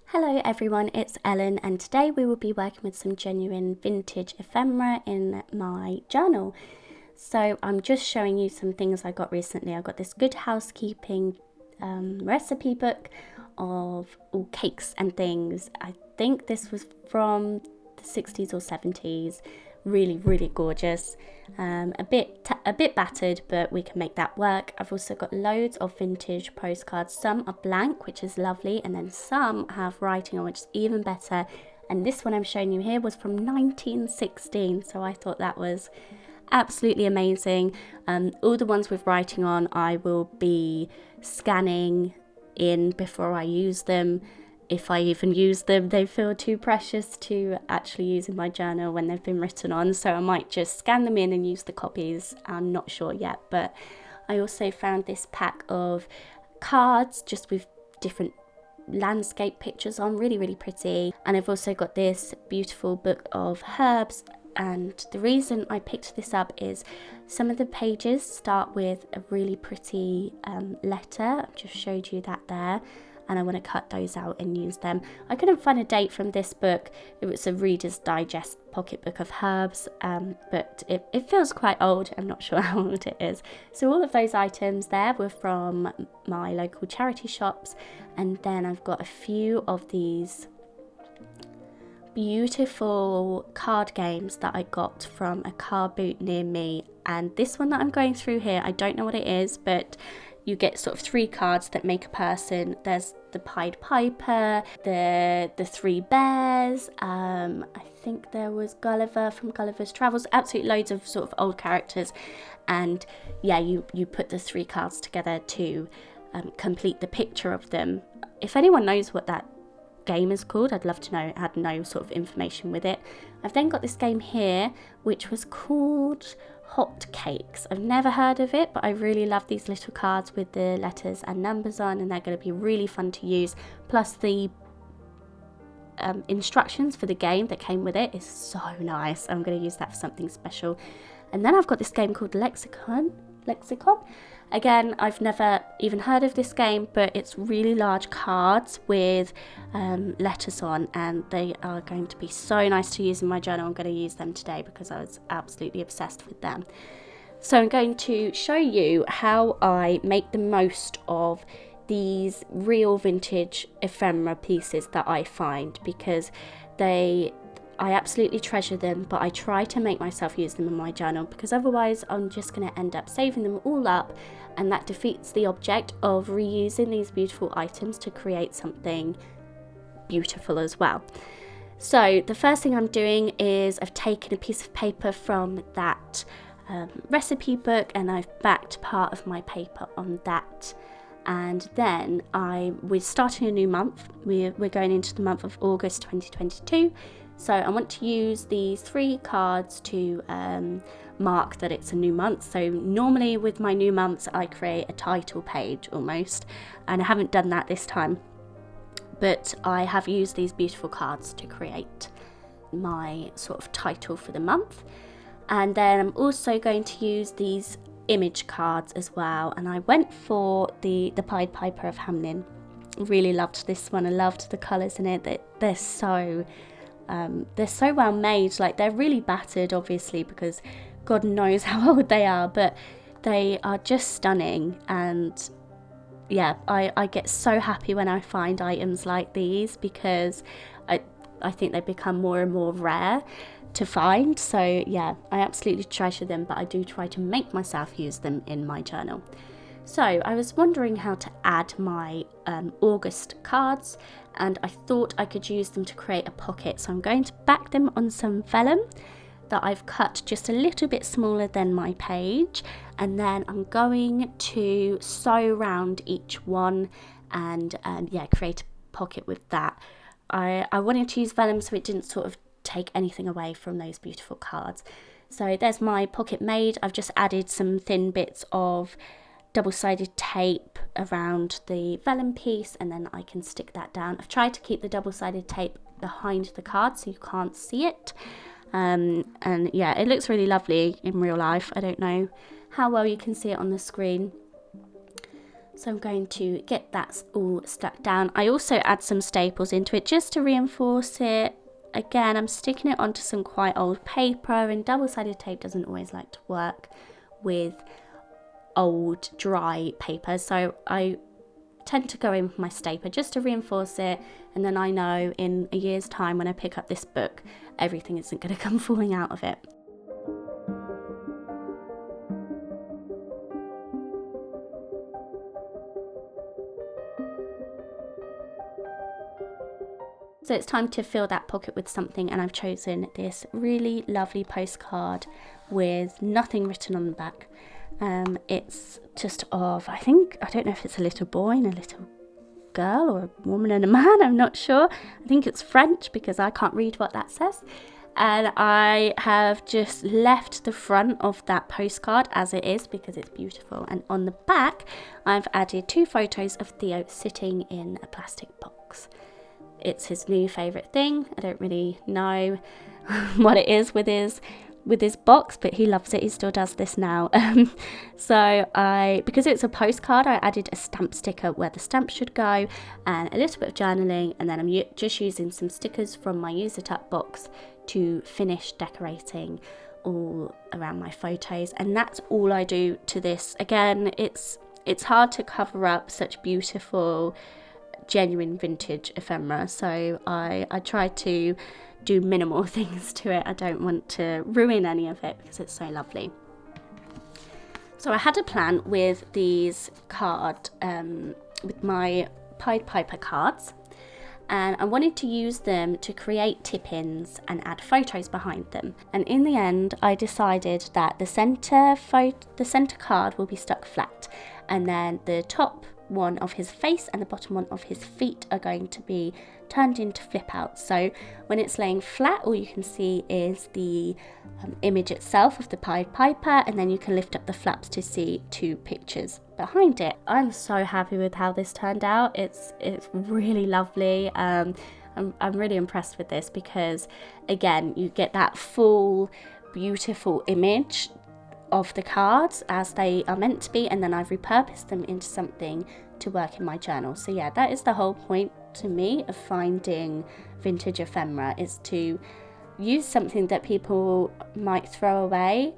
Hello everyone, it's Ellen, and today we will be working with some genuine vintage ephemera in my journal. So I'm just showing you some things I got recently. I got this Good Housekeeping recipe book of all cakes and things. I think this was from the 60s or 70s. Really gorgeous. A bit battered, but we can make that work. I've also got loads of vintage postcards. Some are blank, which is lovely, and then some have writing on, which is even better. And this one I'm showing you here was from 1916, so I thought that was absolutely amazing. All the ones with writing on I will be scanning in before I use them. If I even use them, they feel too precious to actually use in my journal when they've been written on, so I might just scan them in and use the copies. I'm not sure yet. But I also found this pack of cards just with different landscape pictures on, really pretty. And I've also got this beautiful book of herbs, and the reason I picked this up is some of the pages start with a really pretty letter. I've just showed you that there, and I want to cut those out and use them. I couldn't find a date from this book. It was a Reader's Digest pocketbook of herbs, but it feels quite old. I'm not sure how old it is. So all of those items there were from my local charity shops, and then I've got a few of these beautiful card games that I got from a car boot near me. And this one that I'm going through here, I don't know what it is, but you get sort of 3 cards that make a person. There's the Pied Piper, the 3 bears, I think there was Gulliver from Gulliver's Travels, absolutely loads of sort of old characters. And yeah, you put the 3 cards together to complete the picture of them. If anyone knows what that game is called, I'd love to know. I had no sort of information with it. I've then got this game here which was called Hot Cakes. I've never heard of it, but I really love these little cards with the letters and numbers on, and they're going to be really fun to use. Plus the instructions for the game that came with it is so nice. I'm going to use that for something special. And then I've got this game called Lexicon. Again, I've never even heard of this game, but it's really large cards with letters on, and they are going to be so nice to use in my journal. I'm going to use them today because I was absolutely obsessed with them. So I'm going to show you how I make the most of these real vintage ephemera pieces that I find, because I absolutely treasure them, but I try to make myself use them in my journal, because otherwise I'm just going to end up saving them all up, and that defeats the object of reusing these beautiful items to create something beautiful as well. So the first thing I'm doing is I've taken a piece of paper from that recipe book, and I've backed part of my paper on that. And then we're starting a new month. We're going into the month of August 2022. So I want to use these 3 cards to mark that it's a new month. So normally with my new months, I create a title page almost, and I haven't done that this time. But I have used these beautiful cards to create my sort of title for the month. And then I'm also going to use these image cards as well. And I went for the Pied Piper of Hamelin. Really loved this one. I loved the colours in it. They're so well made. Like, they're really battered, obviously, because God knows how old they are, but they are just stunning. And yeah, I get so happy when I find items like these, because I think they become more and more rare to find. So yeah, I absolutely treasure them, but I do try to make myself use them in my journal. So I was wondering how to add my August cards, and I thought I could use them to create a pocket. So I'm going to back them on some vellum that I've cut just a little bit smaller than my page, and then I'm going to sew round each one and create a pocket with that. I wanted to use vellum so it didn't sort of take anything away from those beautiful cards. So there's my pocket made. I've just added some thin bits of double-sided tape around the vellum piece, and then I can stick that down. I've tried to keep the double-sided tape behind the card so you can't see it, and yeah, it looks really lovely in real life. I don't know how well you can see it on the screen. So I'm going to get that all stuck down. I also add some staples into it just to reinforce it. Again, I'm sticking it onto some quite old paper, and double-sided tape doesn't always like to work with old dry paper, so I tend to go in with my stapler just to reinforce it, and then I know in a year's time when I pick up this book, everything isn't going to come falling out of it. So it's time to fill that pocket with something, and I've chosen this really lovely postcard with nothing written on the back. It's just of, I don't know if it's a little boy and a little girl or a woman and a man, I'm not sure. I think it's French because I can't read what that says. And I have just left the front of that postcard as it is because it's beautiful. And on the back, I've added 2 photos of Theo sitting in a plastic box. It's his new favourite thing. I don't really know what it is with his box, but he loves it. He still does this now. Because it's a postcard, I added a stamp sticker where the stamp should go, and a little bit of journaling, and then I'm just using some stickers from my Use It Up box to finish decorating all around my photos. And that's all I do to this. Again, it's hard to cover up such beautiful genuine vintage ephemera, so I try to do minimal things to it. I don't want to ruin any of it because it's so lovely. So I had a plan with these with my Pied Piper cards, and I wanted to use them to create tip-ins and add photos behind them. And in the end, I decided that the center card will be stuck flat, and then the top one of his face and the bottom one of his feet are going to be turned into flip outs. So when it's laying flat, all you can see is the image itself of the Pied Piper, and then you can lift up the flaps to see 2 pictures behind it. I'm so happy with how this turned out. It's really lovely. I'm really impressed with this because, again, you get that full beautiful image of the cards as they are meant to be, and then I've repurposed them into something to work in my journal. So yeah, that is the whole point to me of finding vintage ephemera, is to use something that people might throw away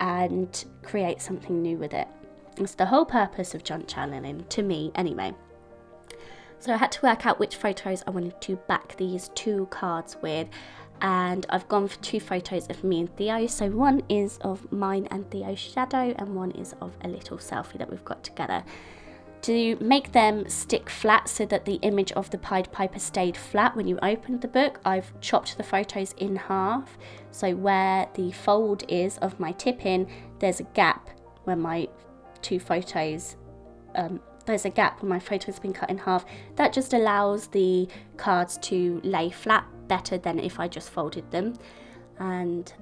and create something new with it. It's the whole purpose of junk journaling, to me anyway. So I had to work out which photos I wanted to back these 2 cards with, and I've gone for 2 photos of me and Theo. So one is of mine and Theo's shadow, and one is of a little selfie that we've got together. To make them stick flat so that the image of the Pied Piper stayed flat when you opened the book, I've chopped the photos in half. So where the fold is of my tip-in, there's a gap where my 2 photos, there's a gap where my photo's been cut in half. That just allows the cards to lay flat better than if I just folded them. And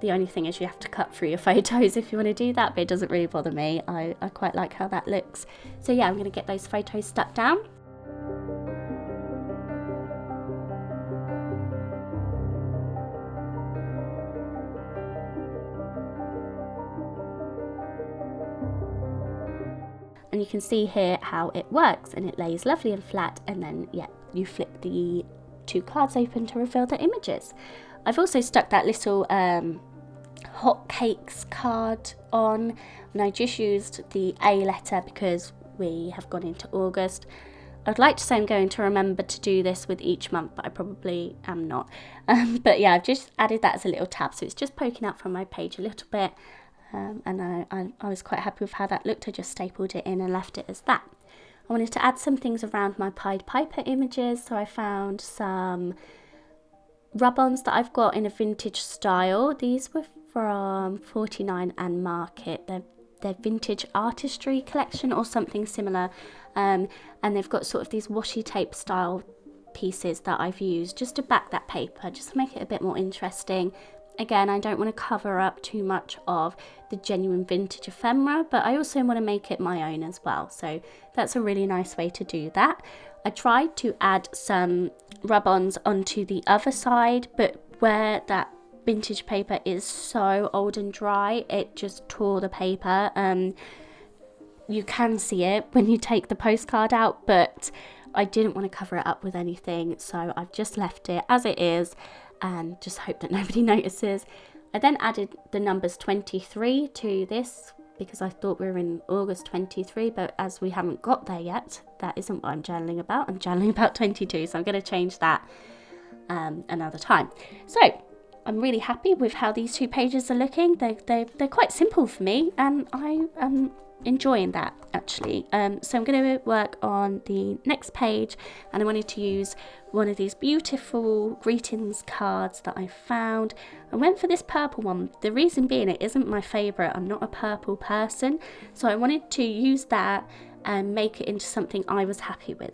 the only thing is you have to cut through your photos if you want to do that, but it doesn't really bother me. I quite like how that looks. So yeah, I'm going to get those photos stuck down. And you can see here how it works, and it lays lovely and flat, and then yeah, you flip the 2 cards open to reveal the images. I've also stuck that little hot cakes card on, and I just used the A letter because we have gone into August. I'd like to say I'm going to remember to do this with each month, but I probably am not. But yeah, I've just added that as a little tab, so it's just poking out from my page a little bit. And I was quite happy with how that looked. I just stapled it in and left it as that. I wanted to add some things around my Pied Piper images, so I found some rub-ons that I've got in a vintage style. These were from 49 and Market. They're vintage artistry collection or something similar, and they've got sort of these washi tape style pieces that I've used just to back that paper, just to make it a bit more interesting. Again, I don't want to cover up too much of the genuine vintage ephemera, but I also want to make it my own as well. So that's a really nice way to do that. I tried to add some rub-ons onto the other side, but where that vintage paper is so old and dry, it just tore the paper. you can see it when you take the postcard out, but I didn't want to cover it up with anything, so I've just left it as it is and just hope that nobody notices. I then added the numbers 23 to this because I thought we were in August 23, but as we haven't got there yet, that isn't what I'm journaling about. I'm journaling about 22, so I'm going to change that another time. So I'm really happy with how these 2 pages are looking. They're quite simple for me, and I am enjoying that actually. So I'm going to work on the next page, and I wanted to use one of these beautiful greetings cards that I found. I went for this purple one. The reason being, it isn't my favourite. I'm not a purple person, so I wanted to use that and make it into something I was happy with.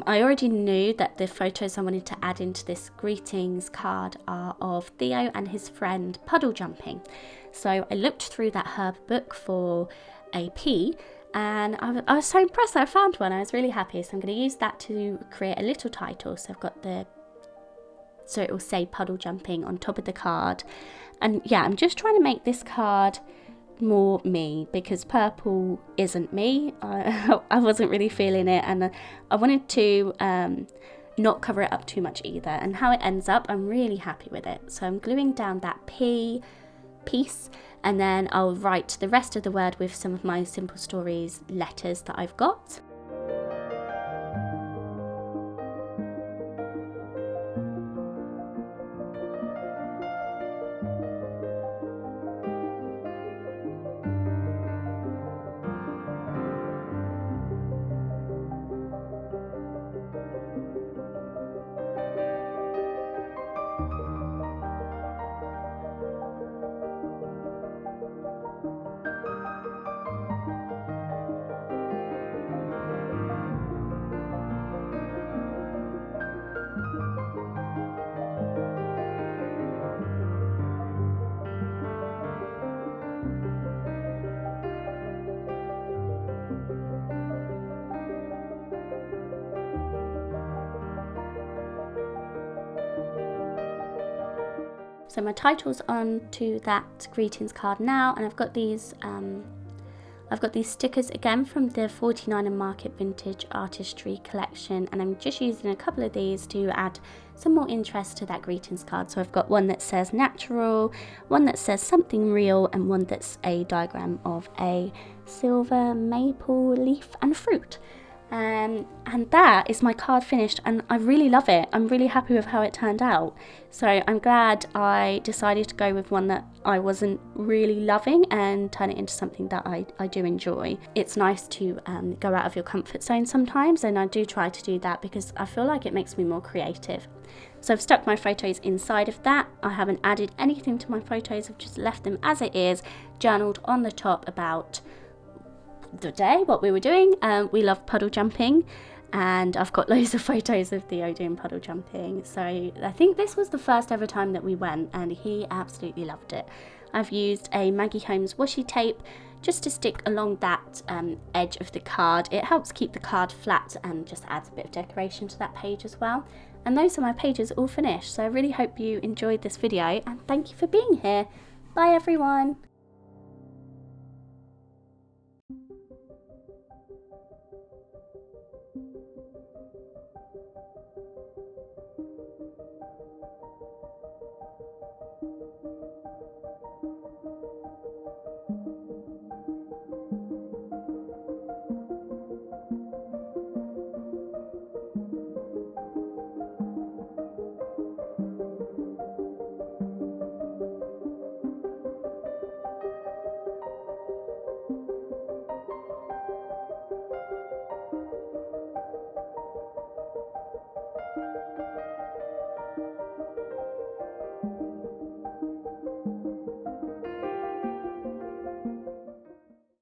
I already knew that the photos I wanted to add into this greetings card are of Theo and his friend puddle jumping. So I looked through that herb book for AP, and I was so impressed that I found one. I was really happy, so I'm going to use that to create a little title. So I've got so it will say puddle jumping on top of the card. And yeah, I'm just trying to make this card more me, because purple isn't me. I wasn't really feeling it, and I wanted to not cover it up too much either. And how it ends up, I'm really happy with it. So I'm gluing down that P piece, and then I'll write the rest of the word with some of my Simple Stories letters that I've got. So my title's on to that greetings card now, and I've got these stickers again from the 49 Market Vintage Artistry collection, and I'm just using a couple of these to add some more interest to that greetings card. So I've got one that says natural, one that says something real, and one that's a diagram of a silver maple leaf and fruit. And that is my card finished, and I really love it. I'm really happy with how it turned out. So I'm glad I decided to go with one that I wasn't really loving and turn it into something that I do enjoy. It's nice to go out of your comfort zone sometimes, and I do try to do that because I feel like it makes me more creative. So I've stuck my photos inside of that. I haven't added anything to my photos. I've just left them as it is, journaled on the top about the day, what we were doing. We love puddle jumping, and I've got loads of photos of Theo doing puddle jumping. So I think this was the first ever time that we went, and he absolutely loved it. I've used a Maggie Holmes washi tape just to stick along that edge of the card. It helps keep the card flat and just adds a bit of decoration to that page as well. And those are my pages all finished. So I really hope you enjoyed this video, and thank you for being here. Bye everyone.